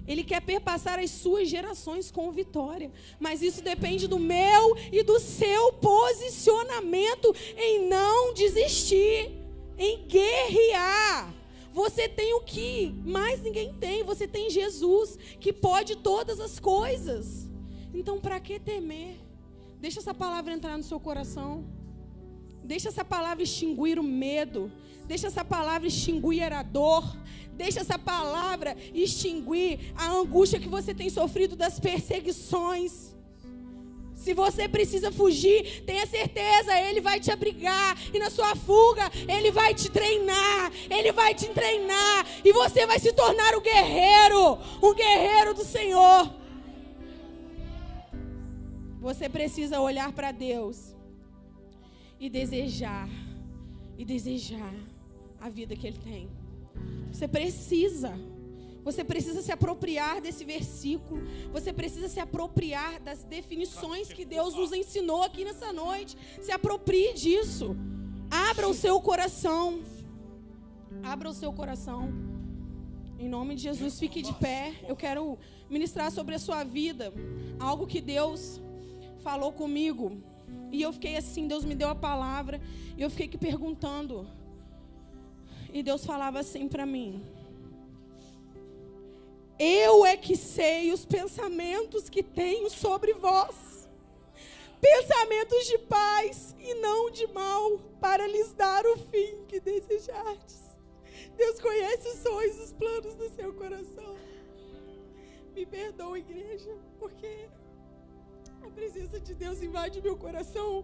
Ele quer perpassar as suas gerações com vitória. Mas isso depende do meu e do seu posicionamento em não desistir, em guerrear. Você tem o que mais ninguém tem. Você tem Jesus, que pode todas as coisas. Então, para que temer? Deixa essa palavra entrar no seu coração. Deixa essa palavra extinguir o medo. Deixa essa palavra extinguir a dor. Deixa essa palavra extinguir a angústia que você tem sofrido das perseguições. Se você precisa fugir, tenha certeza, Ele vai te abrigar. E na sua fuga, Ele vai te treinar. Ele vai te treinar. E você vai se tornar um guerreiro do Senhor. Você precisa olhar para Deus e desejar a vida que Ele tem. Você precisa se apropriar desse versículo. Você precisa se apropriar das definições que Deus nos ensinou aqui nessa noite. Se aproprie disso. Abra o seu coração. Abra o seu coração. Em nome de Jesus, fique de pé. Eu quero ministrar sobre a sua vida algo que Deus falou comigo. E eu fiquei assim, Deus me deu a palavra. E eu fiquei aqui perguntando. E Deus falava assim para mim: eu é que sei os pensamentos que tenho sobre vós. Pensamentos de paz e não de mal, para lhes dar o fim que desejardes. Deus conhece os sonhos e os planos do seu coração. Me perdoa, igreja, porque a presença de Deus invade meu coração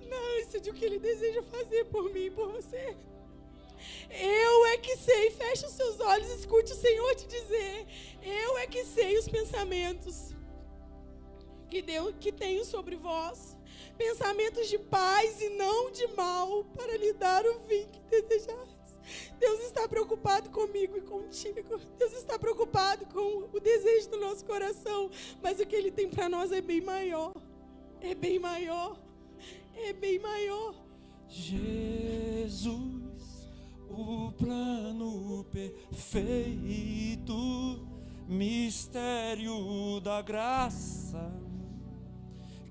na ânsia de o que Ele deseja fazer por mim e por você. Eu é que sei, feche os seus olhos, escute o Senhor te dizer. Eu é que sei os pensamentos que tenho sobre vós. Pensamentos de paz e não de mal, para lhe dar o fim que desejares. Deus está preocupado comigo e contigo. Deus está preocupado com o desejo do nosso coração. Mas o que Ele tem para nós é bem maior. É bem maior. É bem maior. Jesus, o plano perfeito, mistério da graça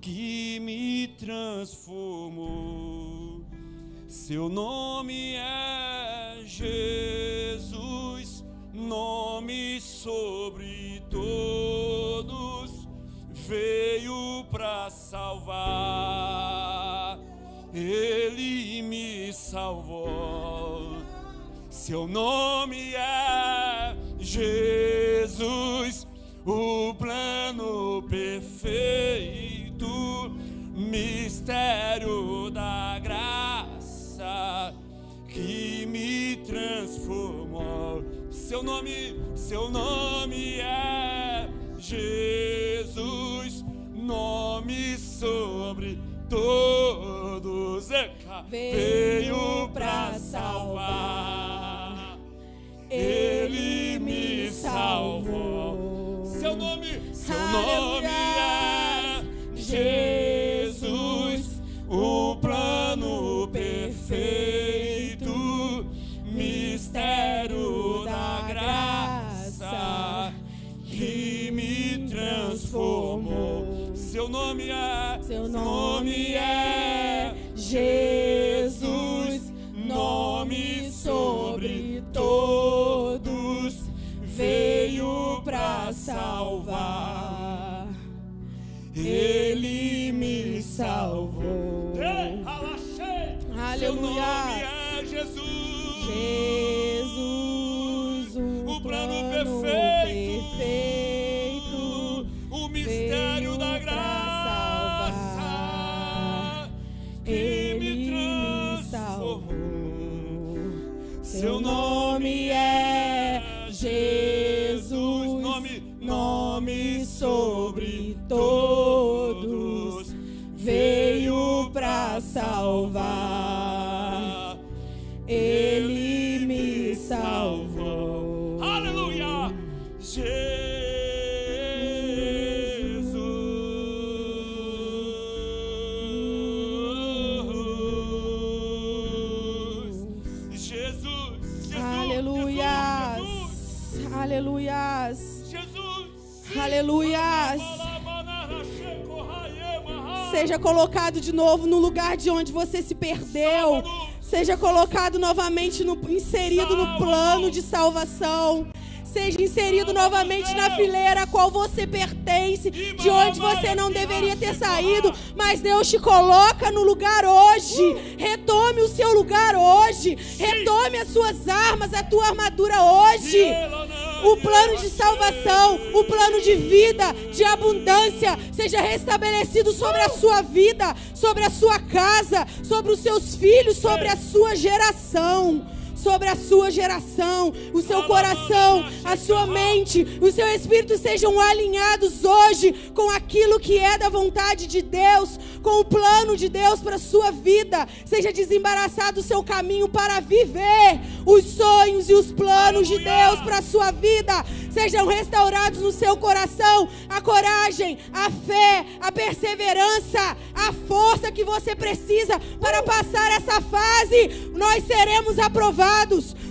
que me transformou. Seu nome é Jesus, nome sobre todos, veio para salvar. Ele me salvou. Seu nome é Jesus, o plano perfeito, mistério da graça que me transformou. Seu nome é Jesus, nome sobre todos, veio para salvar. Ele me salvou. Seu nome é Jesus, o plano perfeito, mistério da graça que me transformou. Seu nome é Jesus, nome sobre todos, veio para salvar. Ele me salvou. Aleluia. Seu nome é Jesus. Jesus, o plano perfeito, o mistério da graça que me transformou. Seu nome é Jesus, nome sobre todos, veio pra salvar. Ele me salvou. Aleluia! Jesus, Jesus, aleluias, Jesus, aleluias, Jesus, aleluias. Seja colocado de novo no lugar de onde você se perdeu. Seja colocado novamente, inserido no plano de salvação. Seja inserido novamente na fileira a qual você pertence, de onde você não deveria ter saído, mas Deus te coloca no lugar hoje. Retome o seu lugar hoje. Retome as suas armas, a tua armadura hoje. O plano de salvação, o plano de vida, de abundância, seja restabelecido sobre a sua vida, sobre a sua casa, sobre os seus filhos, sobre a sua geração. Sobre a sua geração, o seu coração, a sua mente, o seu espírito sejam alinhados hoje com aquilo que é da vontade de Deus, com o plano de Deus para a sua vida. Seja desembaraçado o seu caminho para viver os sonhos e os planos de Deus para a sua vida. Sejam restaurados no seu coração a coragem, a fé, a perseverança, a força que você precisa para passar essa fase. Nós seremos aprovados.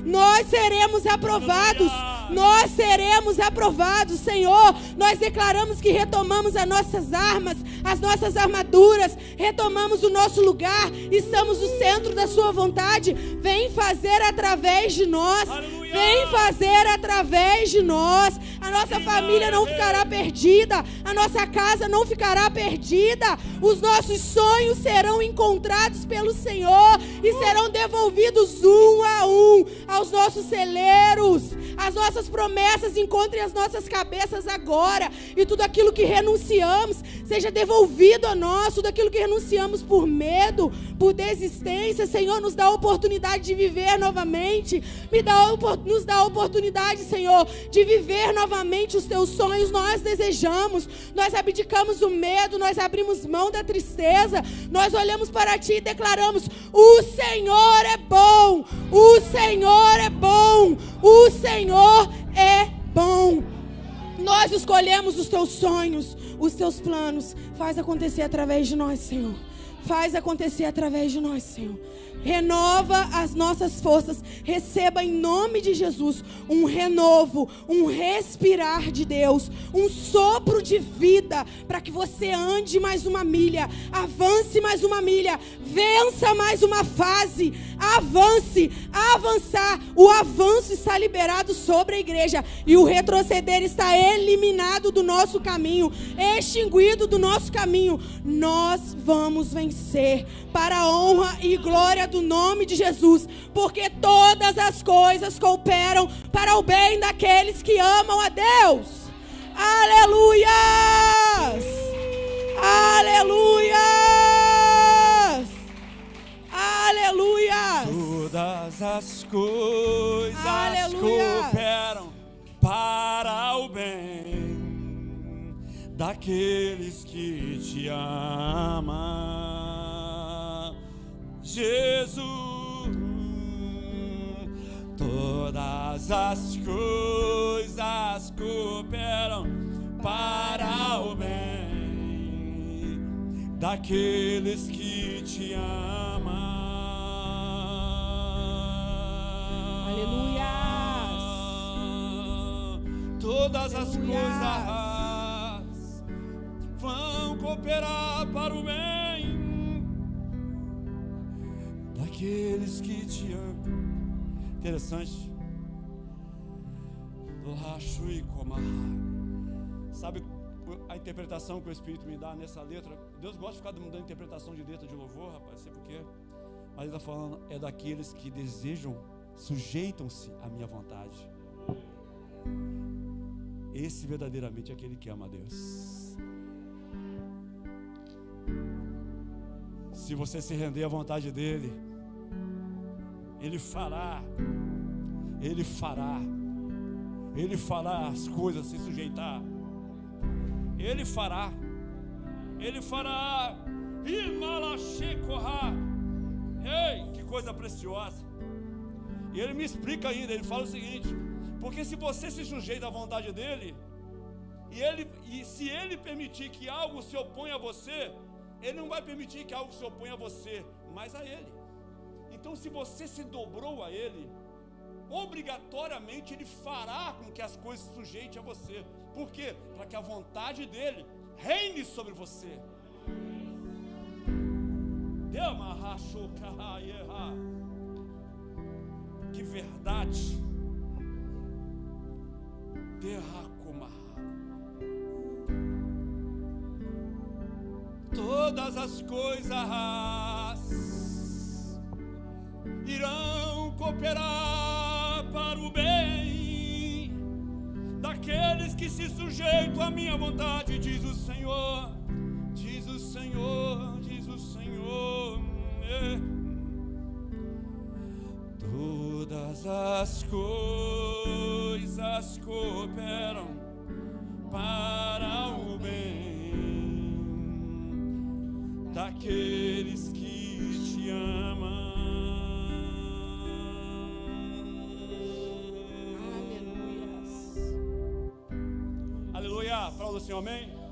Nós seremos aprovados. Nós seremos aprovados, Senhor. Nós declaramos que retomamos as nossas armas, as nossas armaduras, retomamos o nosso lugar, estamos no centro da sua vontade. Vem fazer através de nós. Vem fazer através de nós. A nossa família não ficará perdida. A nossa casa não ficará perdida. Os nossos sonhos serão encontrados pelo Senhor e serão devolvidos um a um aos nossos celeiros. As nossas promessas encontrem as nossas cabeças agora. E tudo aquilo que renunciamos seja devolvido a nós. Tudo aquilo que renunciamos por medo, por desistência, Senhor, nos dá a oportunidade de viver novamente. Nos dá a oportunidade, Senhor, de viver novamente os teus sonhos. Nós desejamos, nós abdicamos do medo, nós abrimos mão da tristeza, nós olhamos para Ti e declaramos: o Senhor é bom, o Senhor é bom, o Senhor é bom. Nós escolhemos os teus sonhos, os teus planos. Faz acontecer através de nós, Senhor. Faz acontecer através de nós, Senhor. Renova as nossas forças. Receba em nome de Jesus um renovo, um respirar de Deus, um sopro de vida, para que você ande mais uma milha, avance mais uma milha, vença mais uma fase, avance, avançar. O avanço está liberado sobre a igreja e o retroceder está eliminado do nosso caminho, extinguido do nosso caminho. Nós vamos vencer para a honra e glória do nome de Jesus, porque todas as coisas cooperam para o bem daqueles que amam a Deus. Aleluias! Aleluias! Aleluias! Todas as coisas Aleluias! cooperam para o bem daqueles que te amam. Jesus, todas as coisas cooperam para o bem daqueles que te amam. Aleluia! Todas as Aleluia! coisas vão cooperar para o bem daqueles que te amam. Interessante. Sabe a interpretação que o Espírito me dá nessa letra. Deus gosta de ficar dando interpretação de letra de louvor, rapaz, não sei porquê. Mas ele está falando, é daqueles que desejam, sujeitam-se à minha vontade. Esse verdadeiramente é aquele que ama a Deus. Se você se render à vontade dele, Ele fará as coisas se sujeitar. Ele fará. Ei, que coisa preciosa. E ele me explica ainda, ele fala o seguinte: porque se você se sujeita à vontade dele, e se ele permitir que algo se oponha a você, ele não vai permitir que algo se oponha a você, mas a ele. Então, se você se dobrou a ele, obrigatoriamente ele fará com que as coisas se sujeitem a você. Por quê? Para que a vontade dele reine sobre você. Que verdade. Todas as coisas irão cooperar para o bem daqueles que se sujeitam à minha vontade, diz o Senhor, diz o Senhor, diz o Senhor. Todas as coisas cooperam para o bem daqueles que te amam. Aleluia. Aleluia. Aplauda o Senhor, amém.